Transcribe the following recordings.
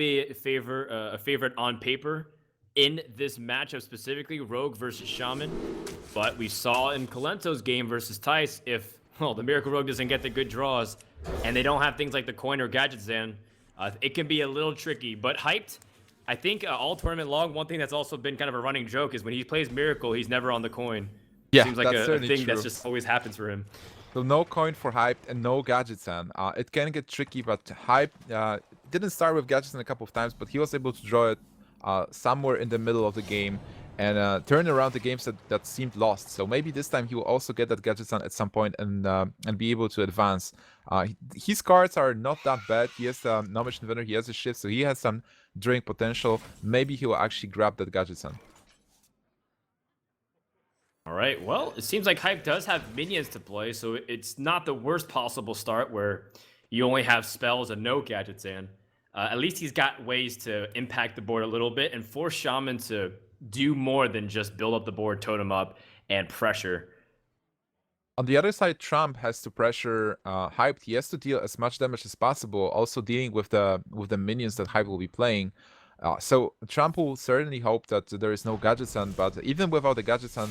be a favorite on paper in this matchup, specifically Rogue versus Shaman. But we saw in Kalento's game versus Tice, if the Miracle Rogue doesn't get the good draws, and they don't have things like the coin or gadget Zan, it can be a little tricky. But Hyped, I think all tournament long, one thing that's also been kind of a running joke is when he plays Miracle, he's never on the coin. Yeah, Seems like that's a certainly thing true. that's just always happens for him. So no coin for Hype and no Gadgetsan. It can get tricky, but Hype didn't start with Gadgetsan a couple of times, but he was able to draw it somewhere in the middle of the game and turn around the games that seemed lost. So maybe this time he will also get that Gadgetsan at some point and be able to advance. His cards are not that bad. He has the Nomish Inventor, he has a shift, so he has some drawing potential. Maybe he will actually grab that Gadgetsan. All right, well, it seems like Hype does have minions to play, so it's not the worst possible start where you only have spells and no gadgets in. At least he's got ways to impact the board a little bit and force Shaman to do more than just build up the board, totem up, and pressure. On the other side, Trump has to pressure Hyped. He has to deal as much damage as possible, also dealing with the minions that Hype will be playing. So Trump will certainly hope that there is no Gadgetsan, but even without the Gadgetsan,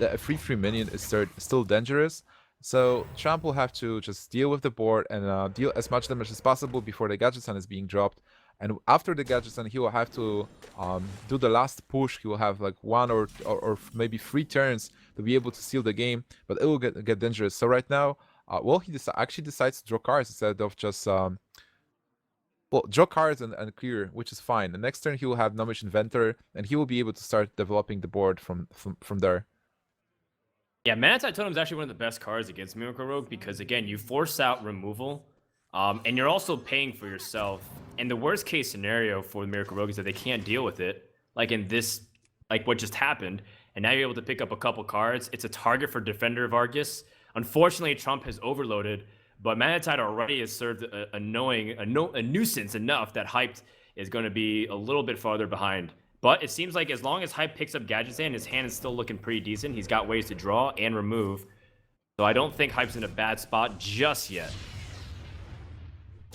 a free minion is still dangerous. So Trump will have to just deal with the board and deal as much damage as possible before the Gadgetsan is being dropped. And after the Gadgetsan, he will have to do the last push. He will have like one or maybe 3 turns to be able to seal the game, but it will get dangerous. So right now, well, he actually decides to draw cards instead of just well, draw cards and clear, which is fine. The next turn he will have Nomish Inventor, and he will be able to start developing the board from there. Yeah, Manatide Totem is actually one of the best cards against Miracle Rogue because, again, you force out removal, and you're also paying for yourself. And the worst case scenario for the Miracle Rogue is that they can't deal with it, like in this, like what just happened. And now you're able to pick up a couple cards. It's a target for Defender of Argus. Unfortunately, Trump has overloaded, but Manatide already has served a nuisance enough that Hyped is going to be a little bit farther behind. But it seems like as long as Hype picks up Gadgets in, his hand is still looking pretty decent. He's got ways to draw and remove. So I don't think Hype's in a bad spot just yet.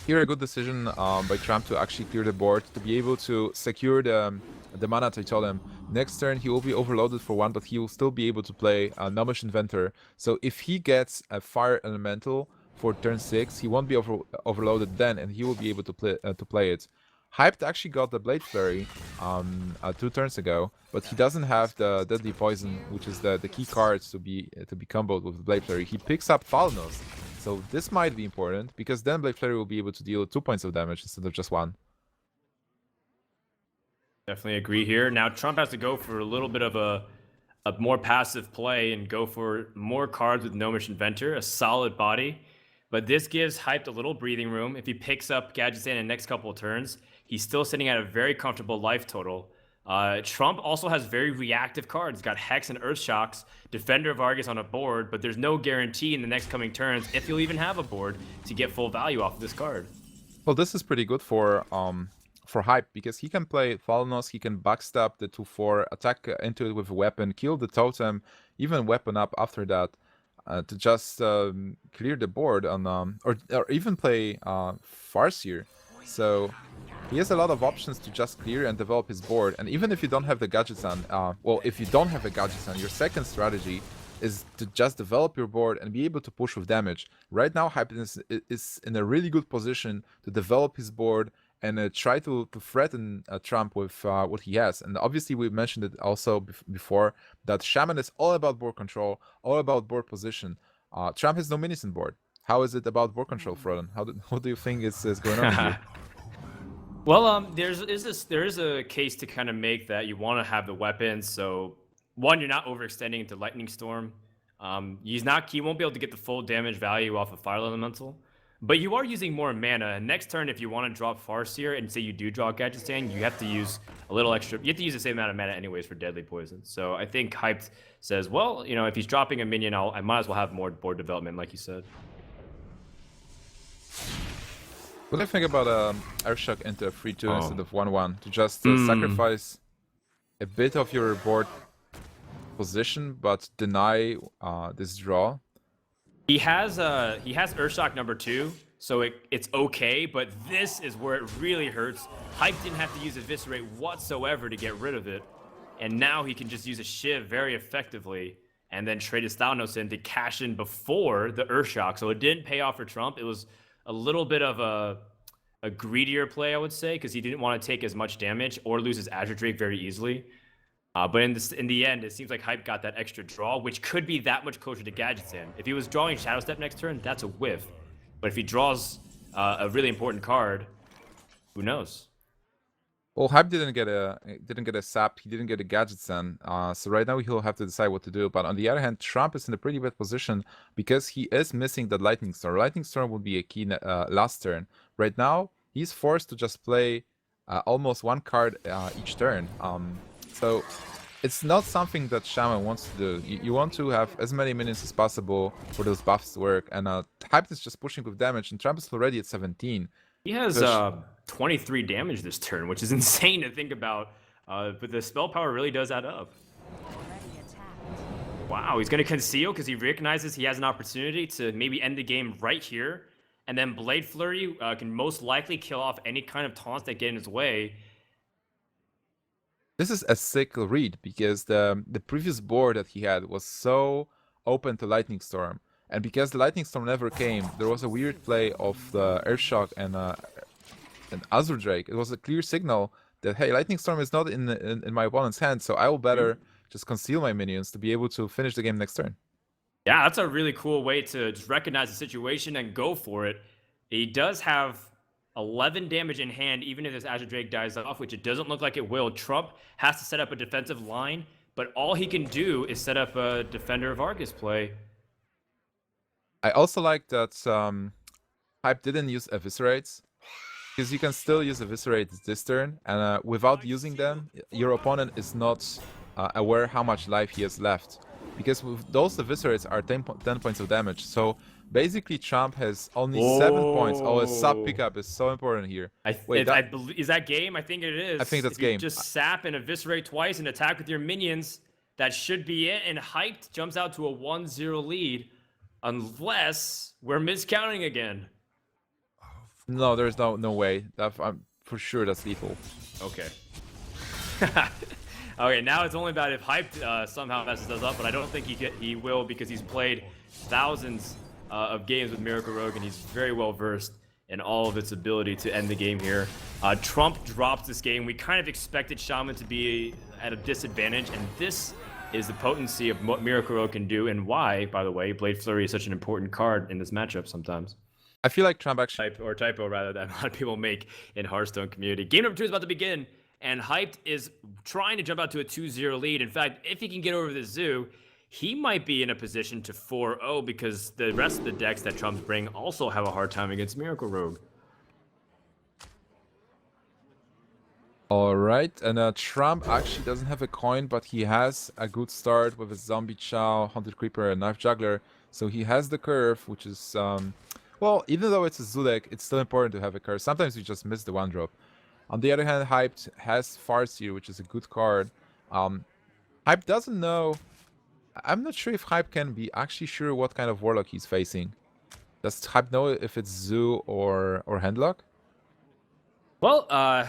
Here a good decision by Trump to actually clear the board, to be able to secure the mana to Totem. Next turn he will be overloaded for 1, but he will still be able to play Nomish Inventor. So if he gets a Fire Elemental for turn 6, he won't be overloaded then, and he will be able to play it. Hyped actually got the Blade Flurry 2 turns ago, but he doesn't have the Deadly Poison, which is the key cards to be comboed with the Blade Flurry. He picks up Falnos, so this might be important, because then Blade Flurry will be able to deal 2 points of damage instead of just 1. Definitely agree here. Now Trump has to go for a little bit of a more passive play and go for more cards with Gnomish Inventor, a solid body. But this gives Hyped a little breathing room. If he picks up Gadgets in the next couple of turns, he's still sitting at a very comfortable life total. Trump also has very reactive cards. He's got Hex and Earth Shocks, Defender of Argus on a board, but there's no guarantee in the next coming turns if he'll even have a board to get full value off of this card. Well, this is pretty good for Hype, because he can play Falnos, he can backstab the 2/4, attack into it with a weapon, kill the totem, even weapon up after that. To just clear the board on or even play Farseer. So he has a lot of options to just clear and develop his board. And even if you don't have the Gadgetsan, well, if you don't have the Gadgetsan, your second strategy is to just develop your board and be able to push with damage. Right now, Happiness is in a really good position to develop his board and try to threaten Trump with what he has. And obviously, we mentioned it also before, that Shaman is all about board control, all about board position. Trump has no minis in board. How is it about board control, Froden? What do you think is going on here? Well, there is a case to kind of make that you want to have the weapons. So, one, you're not overextending into Lightning Storm. He won't be able to get the full damage value off of Fire Elemental. But you are using more mana, and next turn, if you want to drop Farseer and say you do draw Gadgetan, you have to use a little extra. You have to use the same amount of mana anyways for Deadly Poison. So I think Hyped says, well, you know, if he's dropping a minion, I might as well have more board development, like you said. What do you think about Airshock into a 3/2 instead of 1/1 to just sacrifice a bit of your board position but deny this draw? He has Earthshock #2, so it's okay, but this is where it really hurts. Hype didn't have to use Eviscerate whatsoever to get rid of it, and now he can just use a Shiv very effectively, and then trade his Thanos in to cash in before the Earthshock. So it didn't pay off for Trump. It was a little bit of a greedier play, I would say, because he didn't want to take as much damage or lose his Azure Drake very easily. But in the end, it seems like Hype got that extra draw, which could be that much closer to Gadgetzan. If he was drawing Shadow Step next turn, that's a whiff. But if he draws a really important card, who knows? Well, Hype didn't get a sap. He didn't get a Gadgetzan. So right now he'll have to decide what to do. But on the other hand, Trump is in a pretty bad position because he is missing that Lightning Storm. Lightning Storm would be a key last turn. Right now he's forced to just play almost one card each turn. So it's not something that Shaman wants to do. You want to have as many minions as possible for those buffs to work. And Hype is just pushing with damage, and Trump is already at 17. He has 23 damage this turn, which is insane to think about. But the spell power really does add up. Wow, he's going to conceal because he recognizes he has an opportunity to maybe end the game right here. And then Blade Flurry can most likely kill off any kind of taunts that get in his way. This is a sick read because the previous board that he had was so open to Lightning Storm. And because the Lightning Storm never came, there was a weird play of the Earthshock and Azure Drake. It was a clear signal that, hey, Lightning Storm is not in my opponent's hand, so I will better just conceal my minions to be able to finish the game next turn. Yeah, that's a really cool way to just recognize the situation and go for it. He does have 11 damage in hand, even if this Azure Drake dies off, which it doesn't look like it will. Trump has to set up a defensive line, but all he can do is set up a Defender of Argus play. I also like that Hype didn't use Eviscerates, because you can still use Eviscerates this turn, and without using them, your opponent is not aware how much life he has left. Because with those Eviscerates are 10 points of damage, so basically Trump has only 7 points. Oh, a sub pickup is so important here. Is that game? I think it is. I think that's if you game. Just sap and Eviscerate twice and attack with your minions. That should be it. And Hyped jumps out to a 1-0 lead. Unless we're miscounting again. No, there's no way. I'm for sure that's lethal. Okay. Okay, now it's only about if Hyped somehow messes us up, but I don't think he will because he's played thousands of games with Miracle Rogue, and he's very well versed in all of its ability to end the game here. Trump drops this game. We kind of expected Shaman to be at a disadvantage, and this is the potency of what Miracle Rogue can do, and why, by the way, Blade Flurry is such an important card in this matchup sometimes. I feel like Trump actually... typo rather, that a lot of people make in Hearthstone community. Game number 2 is about to begin, and Hyped is trying to jump out to a 2-0 lead. In fact, if he can get over the Zoo, he might be in a position to 4-0 because the rest of the decks that Trump's bring also have a hard time against Miracle Rogue. Alright, and Trump actually doesn't have a coin, but he has a good start with a Zombie Chow, Haunted Creeper, and Knife Juggler. So he has the curve, which is... well, even though it's a Zoo deck, it's still important to have a curve. Sometimes you just miss the one drop. On the other hand, Hyped has Farseer, which is a good card. Hype doesn't know... I'm not sure if Hype can be actually sure what kind of Warlock he's facing. Does Hype know if it's Zoo or Handlock? Well,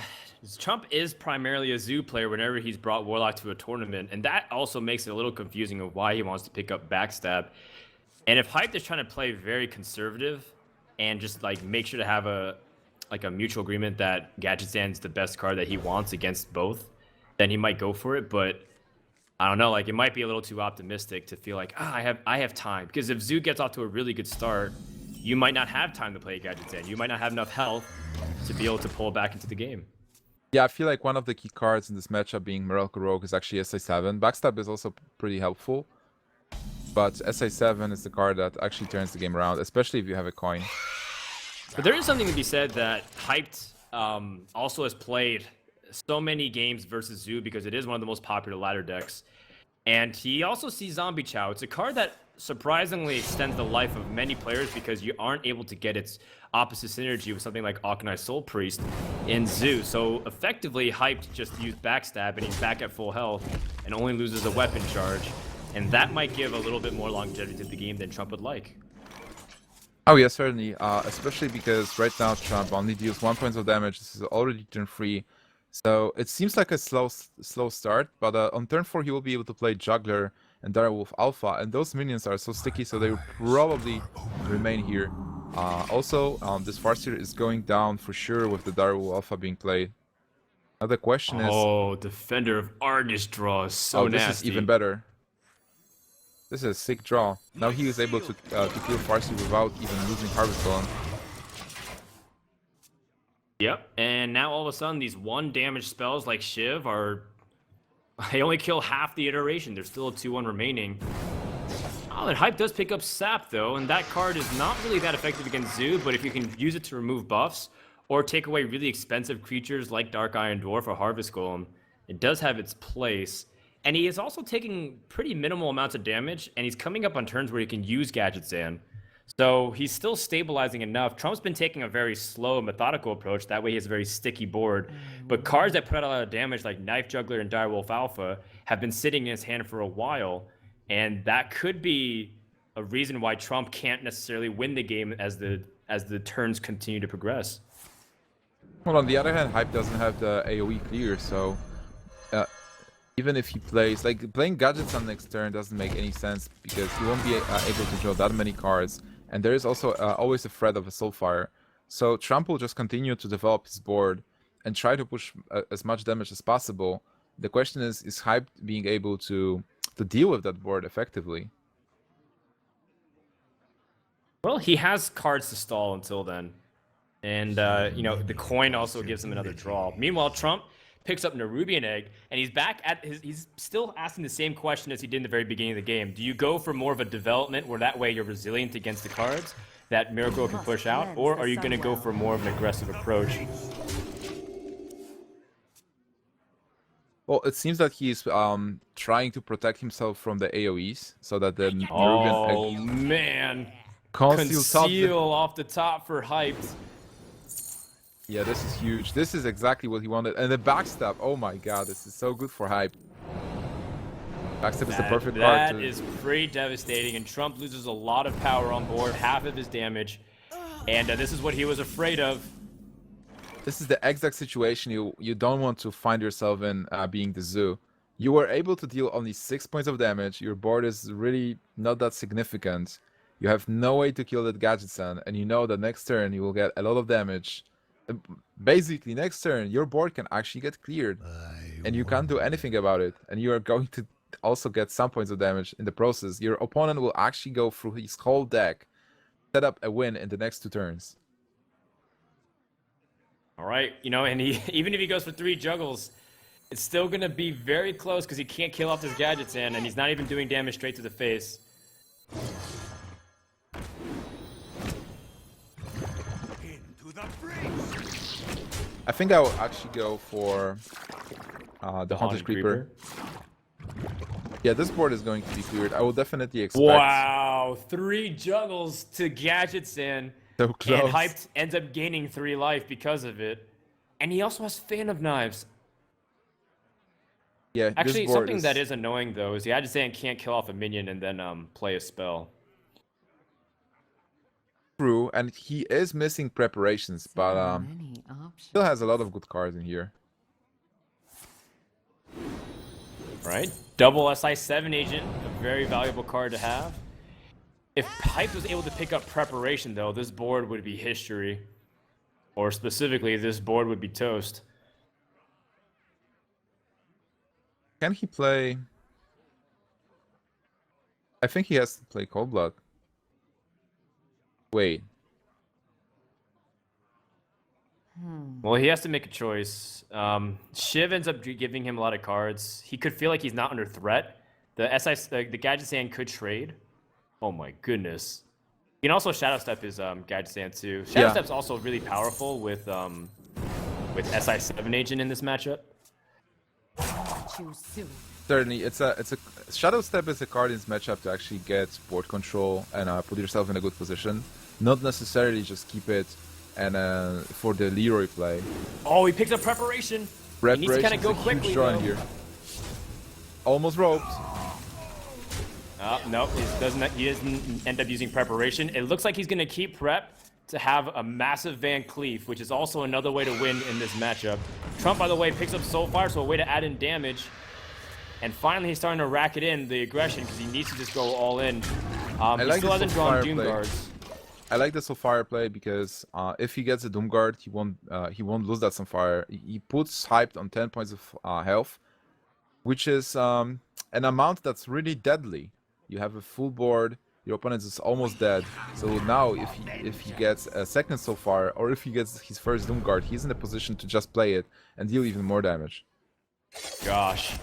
Trump is primarily a Zoo player whenever he's brought Warlock to a tournament, and that also makes it a little confusing of why he wants to pick up Backstab. And if Hype is trying to play very conservative and just like make sure to have a mutual agreement that Gadgetzan's the best card that he wants against both, then he might go for it. But I don't know, like it might be a little too optimistic to feel like, I have time. Because if Zoo gets off to a really good start, you might not have time to play Gadgetzan. You might not have enough health to be able to pull back into the game. Yeah, I feel like one of the key cards in this matchup being Miracle Rogue is actually SI7. Backstab is also pretty helpful. But SI7 is the card that actually turns the game around, especially if you have a coin. But there is something to be said that Hyped also has played so many games versus Zoo because it is one of the most popular ladder decks. And he also sees Zombie Chow. It's a card that surprisingly extends the life of many players because you aren't able to get its opposite synergy with something like Akanai Soul Priest in Zoo. So effectively, Hyped just used Backstab and he's back at full health and only loses a weapon charge. And that might give a little bit more longevity to the game than Trump would like. Oh yeah, certainly. Especially because right now Trump only deals 1 point of damage. This is already turn 3, so it seems like a slow start. But on turn 4 he will be able to play Juggler and Direwolf Alpha, and those minions are so sticky, so they will probably remain here. Also, this Farseer is going down for sure with the Direwolf Alpha being played. Now the question is, Oh, Defender of Argus draw is so oh, this is nasty. even better. This is a sick draw. Now he is able to kill Farseer without even losing Harvest Golem. Yep, and now all of a sudden these 1 damage spells like Shiv are... They only kill half the iteration. There's still a 2-1 remaining. Oh, and Hype does pick up Sap though, and that card is not really that effective against Zoo, but if you can use it to remove buffs, or take away really expensive creatures like Dark Iron Dwarf or Harvest Golem, it does have its place. And he is also taking pretty minimal amounts of damage, and he's coming up on turns where he can use Gadget Sand. So he's still stabilizing enough. Trump's been taking a very slow, methodical approach. That way he has a very sticky board. But cards that put out a lot of damage, like Knife Juggler and Direwolf Alpha, have been sitting in his hand for a while. And that could be a reason why Trump can't necessarily win the game as the turns continue to progress. Well, on the other hand, Hype doesn't have the AoE clear, so even if he plays, like, playing Gadgets on next turn doesn't make any sense because he won't be able to draw that many cards, and there is also always a threat of a Soulfire. So Trump will just continue to develop his board and try to push as much damage as possible. The question is Hype being able to deal with that board effectively? Well, he has cards to stall until then. And, you know, the coin also gives him another draw. Meanwhile, Trump picks up Nerubian Egg, and he's back at he's still asking the same question as he did in the very beginning of the game. Do you go for more of a development where that way you're resilient against the cards that Miracle can push out, or are you going to go for more of an aggressive approach? Well, it seems that he's trying to protect himself from the AoEs, so that the Nerubian Oh, Egg man. conceal off the top for Hyped. Yeah, this is huge. This is exactly what he wanted. And the backstab, oh my god, this is so good for Hype. Backstab is the perfect card to... That is pretty devastating, and Trump loses a lot of power on board, half of his damage. And this is what he was afraid of. This is the exact situation you don't want to find yourself in being the Zoo. You were able to deal only 6 points of damage, your board is really not that significant. You have no way to kill that Gadget-san, and you know that next turn you will get a lot of damage. Basically, next turn, your board can actually get cleared, and you can't do anything about it, and you are going to also get some points of damage in the process. Your opponent will actually go through his whole deck, set up a win in the next 2 turns. All right, you know, and even if he goes for 3 juggles, it's still going to be very close because he can't kill off this Gadget Sand, and he's not even doing damage straight to the face. I think I will actually go for the Haunted Creeper. Yeah, this board is going to be cleared. I will definitely expect... Wow, 3 juggles to Gadget Sand. So close. And Hyped ends up gaining 3 life because of it. And he also has Fan of Knives. Yeah, actually, something that is annoying, though, is the Gadget Sand can't kill off a minion and then play a spell. True, and he is missing preparations, but still has a lot of good cards in here. Right? Double SI7 agent, a very valuable card to have. If Hype was able to pick up preparation, though, this board would be history. Or specifically, this board would be toast. Can he play... I think he has to play Cold Blood. Wait. Well, he has to make a choice. Shiv ends up giving him a lot of cards. He could feel like he's not under threat. The Gadget Sand could trade. Oh my goodness. You can also Shadow Step his Gadget Sand too. Shadow Step's also really powerful with SI7 agent in this matchup. Certainly, it's a Shadow Step is a card in this matchup to actually get board control and put yourself in a good position. Not necessarily just keep it and for the Leroy play. Oh, he picks up preparation. He needs to kind of go quickly. Here. Almost roped. Nope, he doesn't end up using preparation. It looks like he's going to keep prep to have a massive Van Cleef, which is also another way to win in this matchup. Trump, by the way, picks up Soulfire, so a way to add in damage. And finally, he's starting to rack it in, the aggression, because he needs to just go all in. He still hasn't drawn Doom Guards. I like the Soulfire play because if he gets a Doom Guard, he won't lose that Sunfire. He puts Hyped on 10 points of health, which is an amount that's really deadly. You have a full board, your opponent is almost dead. So now if he gets a second Soulfire, or if he gets his first Doom Guard, he's in a position to just play it and deal even more damage. Gosh.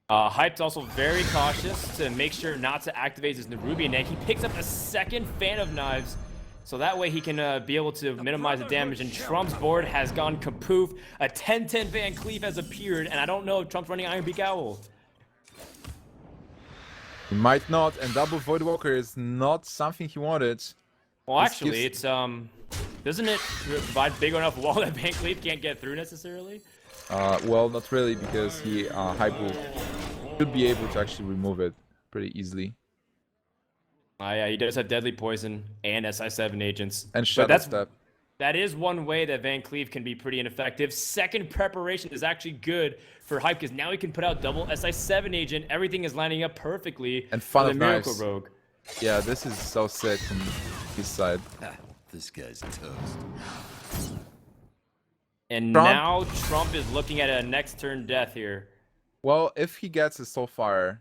Hyped's also very cautious to make sure not to activate his Nerubian Egg. He picks up a second Fan of Knives, so that way he can be able to minimize the damage. And Trump's board has gone kapoof. A 10-10 Van Cleef has appeared, and I don't know if Trump's running Iron Beak Owl. He might not, and double Voidwalker is not something he wanted. Well, actually, it's doesn't it provide big enough wall that Van Cleef can't get through necessarily? Well, not really, because he Hype should be able to actually remove it pretty easily. Yeah, he does have Deadly Poison and SI7 agents. And Shadow Step. That is one way that Van Cleef can be pretty ineffective. Second preparation is actually good for Hype, because now he can put out double SI7 agent. Everything is lining up perfectly and for Fan the of Miracle Knives. Rogue. Yeah, this is so sick from his side. This guy's toast. And Trump? now Trump is looking at a next turn death here. Well, if he gets a Soulfire,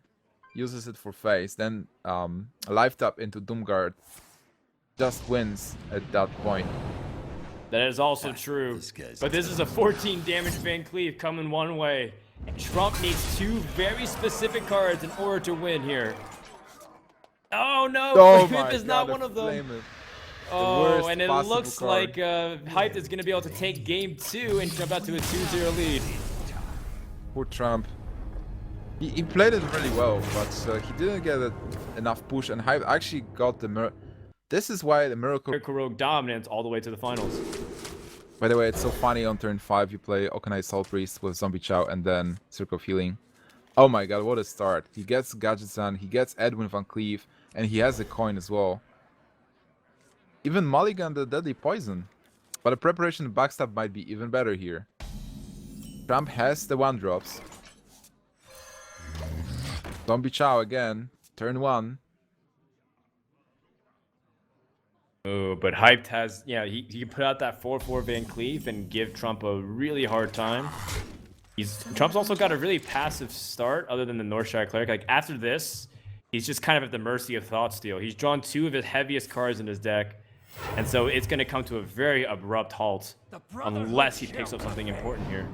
uses it for face, then Life Tap into Doomguard just wins at that point. That is also true. But this is a 14 damage Van Cleef coming one way. And Trump needs two very specific cards in order to win here. Oh no, Flame is not one of them. Oh, and it looks like Hype is going to be able to take game 2 and jump out to a 2-0 lead. Poor Trump. He played it really well, but he didn't get enough push, and Hype actually got the This is why the Miracle Rogue dominance all the way to the finals. By the way, it's so funny on turn 5 you play Okanai Soul Priest with Zombie Chow and then Circle of Healing. Oh my god, what a start. He gets Gadgetzan, he gets Edwin Van Cleef, and he has a coin as well. Even Mulligan the Deadly Poison. But the preparation backstab might be even better here. Trump has the 1-drops. Zombie Chow again, turn 1. Oh, but Hyped has, yeah, he can put out that 4-4 Van Cleef and give Trump a really hard time. Trump's also got a really passive start other than the Northshire Cleric. Like, after this, he's just kind of at the mercy of Thoughtsteal. He's drawn 2 of his heaviest cards in his deck, and so it's going to come to a very abrupt halt unless he picks up something important here.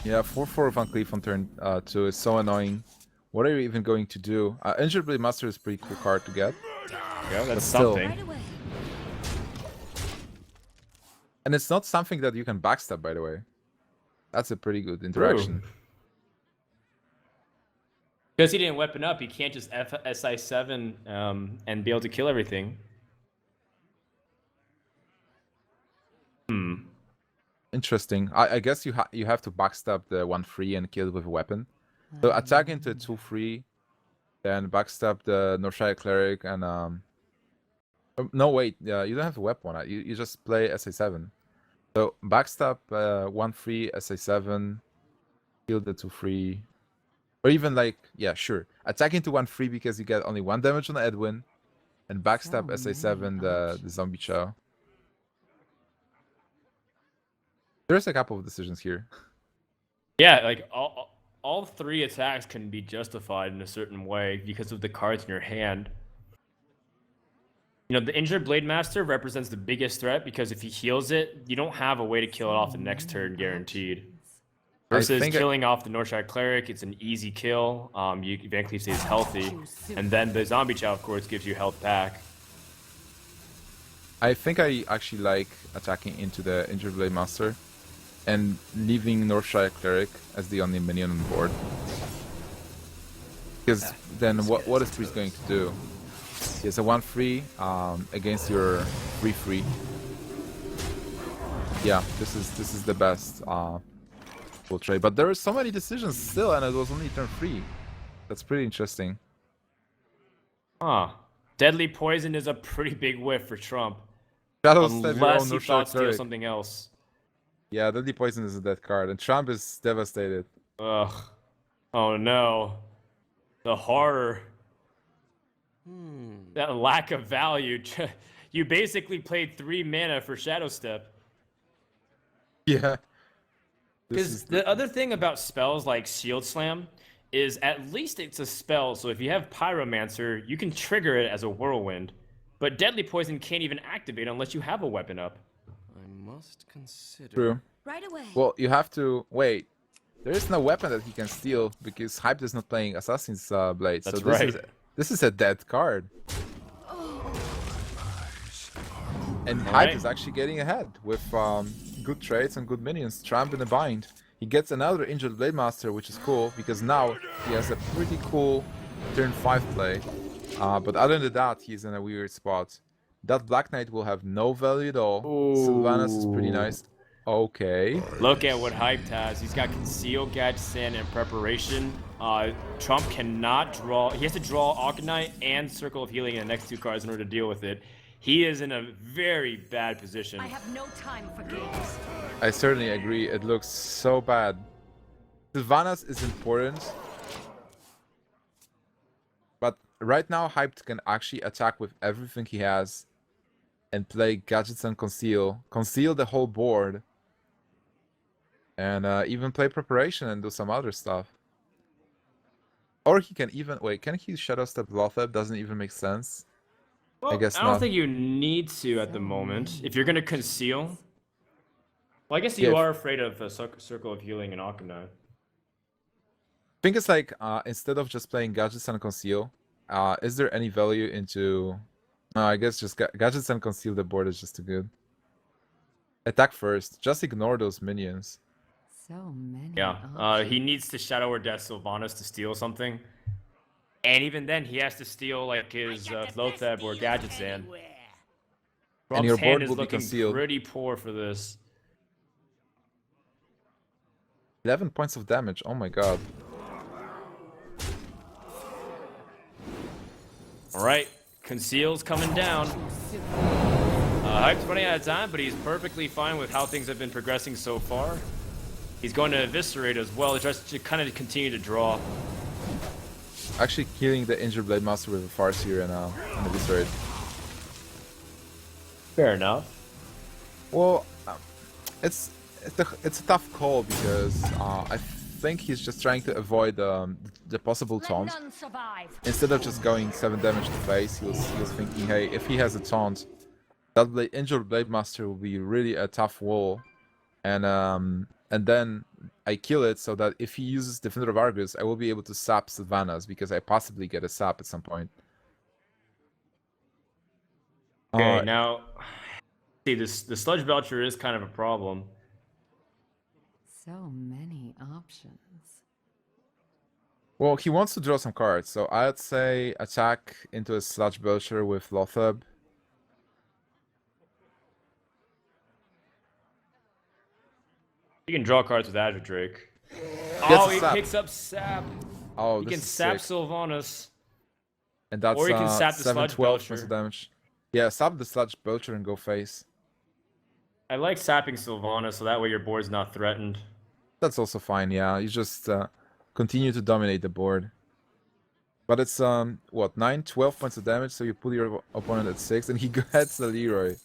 Yeah, 4-4 Van Cleef on turn 2 is so annoying. What are you even going to do? Injured Blade Master is a pretty cool card to get. Yeah, that's something. And it's not something that you can backstab, by the way. That's a pretty good interaction. Because he didn't weapon up, he can't just SI7 and be able to kill everything. Interesting. I guess you have to backstab the 1-3 and kill it with a weapon. So attack into a 2-3, then backstab the Northshire Cleric and no wait, you don't have to weapon it. You just play SA7. So backstab 1-3 SA7, kill the 2-3, or even like sure, attack into 1-3 because you get only 1 damage on Edwin, and backstab SA7 the Zombie Chow. There's a couple of decisions here. Yeah, like all 3 attacks can be justified in a certain way because of the cards in your hand. You know, the Injured Blade Master represents the biggest threat because if he heals it, you don't have a way to kill it off the next turn guaranteed. Versus killing off the Northshire Cleric, it's an easy kill. Van Cleef stays healthy, and then the Zombie Chow, of course, gives you health back. I think I actually like attacking into the Injured Blade Master and leaving Northshire Cleric as the only minion on the board. Because then what is Priest going to do? He has a 1-3 against your 3-3. Yeah, this is the best full trade. But there are so many decisions still, and it was only turn 3. That's pretty interesting. Huh. Deadly Poison is a pretty big whiff for Trump. Shadow Step your Unless own he neutral thought steal cleric. something else. Yeah, Deadly Poison is a dead card, and Trump is devastated. Ugh. Oh no. The horror. That lack of value. You basically played 3 mana for Shadow Step. Yeah. This Because is the other thing about spells like Shield Slam is at least it's a spell, so if you have Pyromancer, you can trigger it as a whirlwind. But Deadly Poison can't even activate unless you have a weapon up. I must consider. true. Right away. Well, you have to wait. There is no weapon that he can steal because Hype is not playing Assassin's Blade. So That's this right. is a dead card. And Hype Alright. is actually getting ahead with good trades and good minions. Trump in a bind. He gets another injured Blade Master, which is cool because now he has a pretty cool turn 5 play. But other than that, he's in a weird spot. That Black Knight will have no value at all. Sylvanas is pretty nice. Okay. Look at what Hyped has. He's got Conceal, Gadgetzan, and Preparation. Trump cannot draw. He has to draw Arcanite and Circle of Healing in the next 2 cards in order to deal with it. He is in a very bad position. I have no time for games. I certainly agree. It looks so bad. Sylvanas is important. But right now, Hyped can actually attack with everything he has and play Gadgets and Conceal. Conceal the whole board. And even play Preparation and do some other stuff. Or he can even... Wait, can he Shadow Step Lotheb? Doesn't even make sense. Well, I guess I don't not. think you need to at the moment. If you're going to Conceal... Well, I guess you Yeah, are afraid of Circle of Healing and Arcanite. I think it's like, instead of just playing Gadgets and Conceal, is there any value into... No, I guess just Gadgets and Conceal the board is just too good. Attack first. Just ignore those minions. So many. Yeah, he needs to Shadow or Death Sylvanas to steal something. And even then, he has to steal like his Lotheb or Gadgetzan. And your Trump's hand board is will be looking concealed. pretty poor for this. 11 points of damage. Oh my god. Alright, Conceal's coming down. Hype's running out of time, but he's perfectly fine with how things have been progressing so far. He's going to Eviscerate as well. He tries to kind of continue to draw. Actually killing the injured Blade Master with a Farseer and Eviscerate. Fair enough. Well, it's a tough call because I think he's just trying to avoid the possible Let taunt. none survive. Instead of just going 7 damage to face, he was thinking, hey, if he has a taunt, that injured Blade Master will be really a tough wall, and then I kill it so that if he uses Defender of Argus, I will be able to sap Sylvanas because I possibly get a sap at some point. Okay, now, see, the Sludge Belcher is kind of a problem. So many options. Well, he wants to draw some cards, so I'd say attack into a Sludge Belcher with Lotheb. You can draw cards with Azure Drake. Gets Oh, a he sap. picks up Sap. Oh, He this can is sap sick. Sylvanas. And that's or he can sap the 7, Sludge 12 Belcher. points of damage. Yeah, sap the Sludge Belcher and go face. I like sapping Sylvanas, so that way your board's not threatened. That's also fine, yeah. You just continue to dominate the board. But it's, what, 9, 12 points of damage, so you put your opponent at 6, and he gets the Leroy.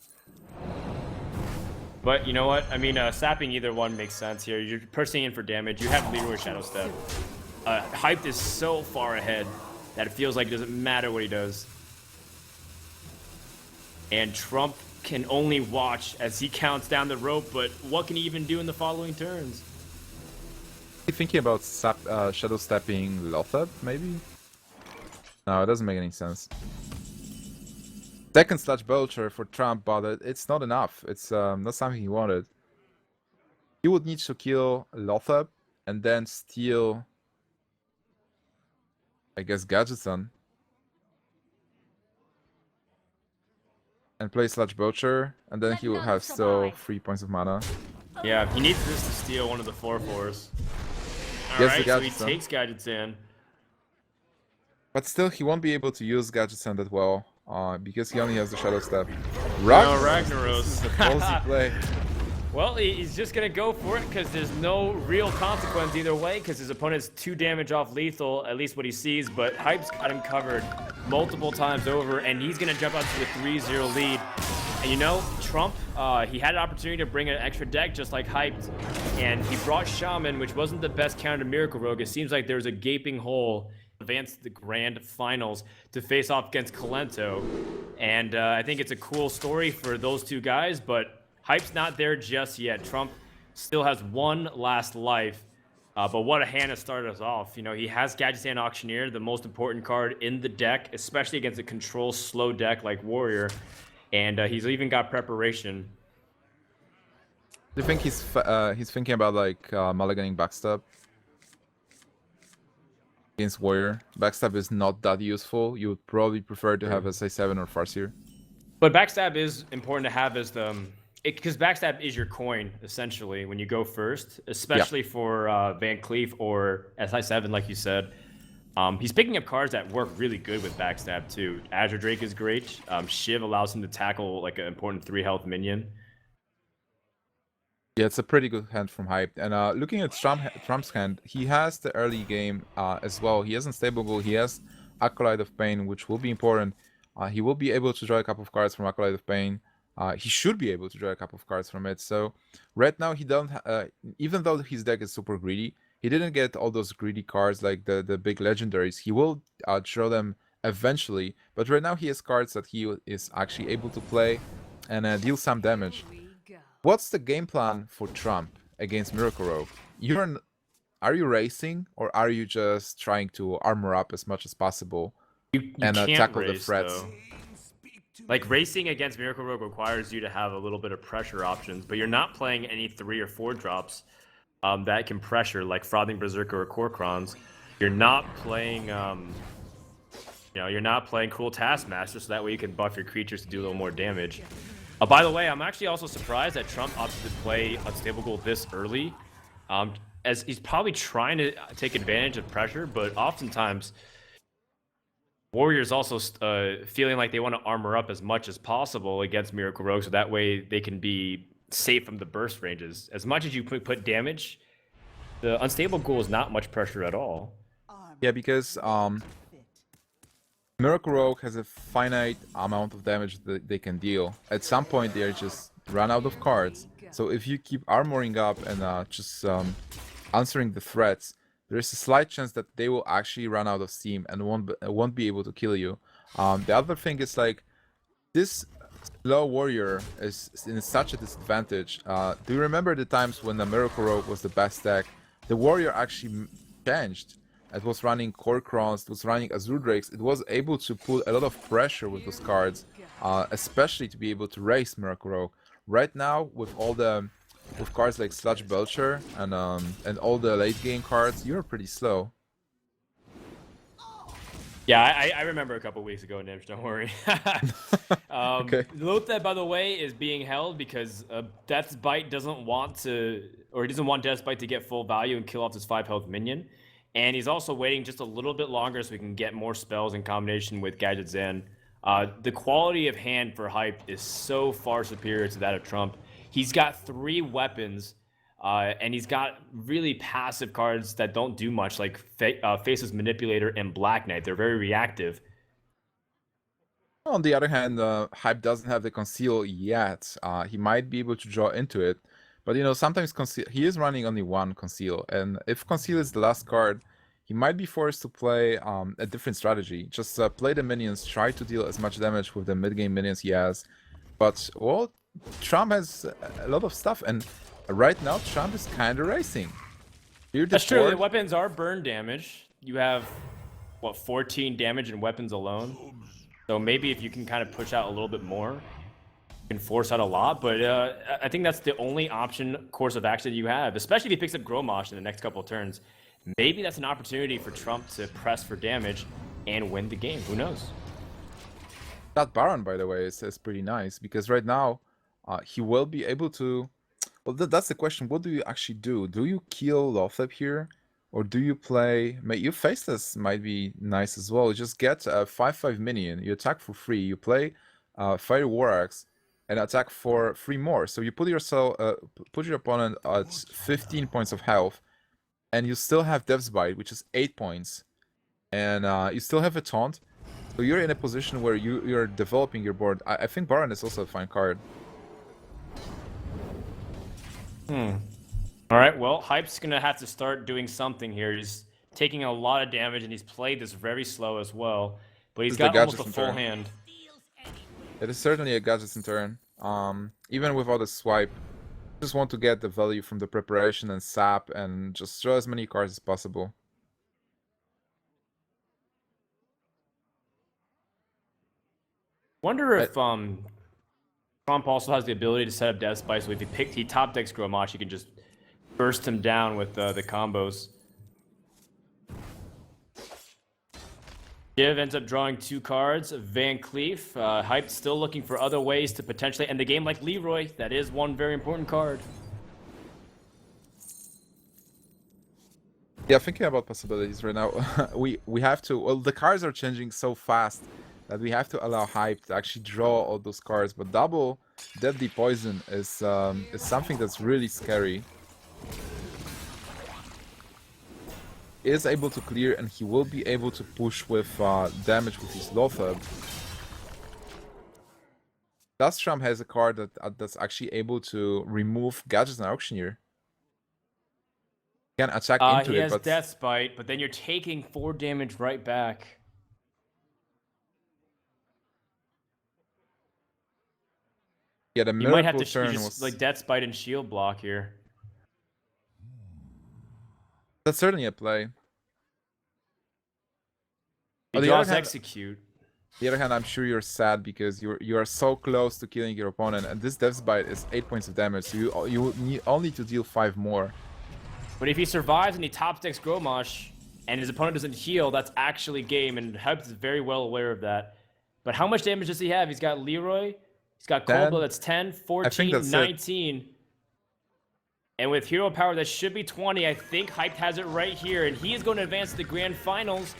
But you know what? I mean, sapping either one makes sense here. You're pursing in for damage. You have Leroy Shadow Step. Hyped is so far ahead that it feels like it doesn't matter what he does. And Trump can only watch as he counts down the rope, but what can he even do in the following turns? You thinking about Shadow Stepping Lotheb, maybe? No, it doesn't make any sense. Second Sludge Belcher for Trump, but it's not enough. It's not something he wanted. He would need to kill Lotheb and then steal, I guess, Gadgetzan. And play Sludge Belcher, and then he will have still 3 points of mana. Yeah, he needs this to steal one of the 4/4s. Yes, Alright, the so he Gadgetzan. takes Gadgetzan. But still, he won't be able to use Gadget Sand that well, because he only has the Shadow Step. Ragnaros! This is a ballsy play. Well, he's just gonna go for it because there's no real consequence either way because his opponent's 2 damage off lethal, at least what he sees, but Hype's got him covered multiple times over, and he's gonna jump out to a 3-0 lead. And you know, Trump, he had an opportunity to bring an extra deck just like Hyped, and he brought Shaman, which wasn't the best counter to Miracle Rogue. It seems like there's a gaping hole. Advanced to the grand finals to face off against Colento, and I think it's a cool story for those 2 guys, but Hype's not there just yet. Trump still has 1 last life, but what a hand to start us off. You know, he has Gadget Sand Auctioneer, the most important card in the deck, especially against a control slow deck like Warrior, and he's even got preparation. Do you think he's thinking about like mulliganing Backstab against Warrior? Backstab is not that useful. You would probably prefer to have SA7 or Farseer. But Backstab is important to have as the... Because Backstab is your coin, essentially, when you go first, especially for Van Cleef or SI7, like you said. He's picking up cards that work really good with Backstab, too. Azure Drake is great. Shiv allows him to tackle like an important 3-health minion. Yeah, it's a pretty good hand from Hype. And looking at Trump's hand, he has the early game as well. He has Unstable Ghoul, he has Acolyte of Pain, which will be important. He will be able to draw a couple of cards from Acolyte of Pain. He should be able to draw a couple of cards from it. So right now he don't, even though his deck is super greedy, he didn't get all those greedy cards like the big legendaries. He will draw them eventually, but right now he has cards that he is actually able to play and deal some damage. What's the game plan for Trump against Miracle Rogue? Are you racing, or are you just trying to armor up as much as possible and tackle the threats? Though. Like, racing against Miracle Rogue requires you to have a little bit of pressure options, but you're not playing any 3 or 4 drops that can pressure, like Frothing Berserker or Korkrons. You're not playing, you're not playing Cruel Taskmaster, so that way you can buff your creatures to do a little more damage. By the way, I'm actually also surprised that Trump opted to play Unstable Ghoul this early, as he's probably trying to take advantage of pressure, but oftentimes Warriors also feeling like they want to armor up as much as possible against Miracle Rogue, so that way they can be safe from the burst ranges. As much as you put damage, the Unstable Ghoul is not much pressure at all. Yeah, because Miracle Rogue has a finite amount of damage that they can deal. At some point, they just run out of cards. So if you keep armoring up and just answering the threats, there is a slight chance that they will actually run out of steam and won't be able to kill you. The other thing is, like, this slow warrior is in such a disadvantage. Do you remember the times when the Miracle Rogue was the best deck? The warrior actually changed. It was running Korkrons, it was running Azure Drakes. It was able to put a lot of pressure with those cards, especially to be able to race Miracle Rogue. Right now, with cards like Sludge Belcher and all the late game cards, you're pretty slow. Yeah, I remember a couple weeks ago, Nimsh, don't worry. Okay. Lothar, by the way, is being held because Death's Bite doesn't want Death's Bite to get full value and kill off this 5 health minion. And he's also waiting just a little bit longer so we can get more spells in combination with Gadget Zen. The quality of hand for Hype is so far superior to that of Trump. He's got 3 weapons, and he's got really passive cards that don't do much, like Faceless Manipulator and Black Knight. They're very reactive. On the other hand, Hype doesn't have the Conceal yet. He might be able to draw into it. But, you know, sometimes he is running only 1 Conceal. And if Conceal is the last card, he might be forced to play a different strategy. Just play the minions, try to deal as much damage with the mid-game minions he has. But, well, Trump has a lot of stuff. And right now, Trump is kind of racing. That's true. The weapons are burn damage. You have, what, 14 damage in weapons alone? So maybe if you can kind of push out a little bit more, can force out a lot, but I think that's the only course of action you have, especially if he picks up Gromosh in the next couple of turns. Maybe that's an opportunity for Trump to press for damage and win the game. Who knows? That Baron, by the way, is pretty nice, because right now he will be able to... Well, that's the question. What do you actually do? Do you kill Lothar here? Or do you play... You Faceless might be nice as well. You just get a 5/5 minion, you attack for free, you play Fire War Axe, and attack for 3 more. So you put put your opponent at 15 points of health, and you still have Death's Bite, which is 8 points. And you still have a taunt. So you're in a position where you're developing your board. I think Baron is also a fine card. Alright, well, Hype's gonna have to start doing something here. He's taking a lot of damage, and he's played this very slow as well. But he's This is the got almost a Gadgetzan full turn. hand. It is certainly a Gadgetzan turn. Even without a swipe, just want to get the value from the preparation and sap and just draw as many cards as possible. Wonder if Trump also has the ability to set up Death Spice, so if he top decks Gromash, he can just burst him down with the combos. Div ends up drawing 2 cards. Van Cleef, Hype still looking for other ways to potentially end the game like Leroy. That is one very important card. Yeah, thinking about possibilities right now. we have to... Well, the cards are changing so fast that we have to allow Hype to actually draw all those cards. But double Deadly Poison is something that's really scary. He is able to clear, and he will be able to push with damage with his Lothar. Dustram has a card that's actually able to remove Gadgets and Auctioneer. Can attack into he it, has but Death Spite, but then you're taking 4 damage right back. yeah, the You might have miracle to turn just was like Death Spite and Shield block here. that's certainly a play. He On the draws other hand- Execute. On the other hand, I'm sure you're sad because you are so close to killing your opponent, and this Death's Bite is 8 points of damage, so you need only to deal 5 more. But if he survives and he top decks Gromash, and his opponent doesn't heal, that's actually game, and Hype is very well aware of that. But how much damage does he have? He's got Leroy, he's got 10. Coldblood, that's 10, 14, that's it. 19. And with Hero Power, that should be 20. I think Hype has it right here, and he is going to advance to the Grand Finals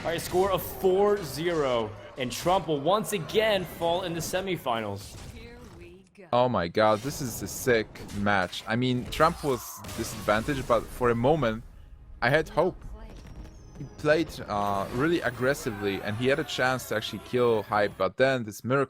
by a score of 4-0. And Trump will once again fall in the semifinals. Here we go. Oh my god, this is a sick match. I mean, Trump was disadvantaged, but for a moment, I had hope. He played really aggressively, and he had a chance to actually kill Hype, but then this miracle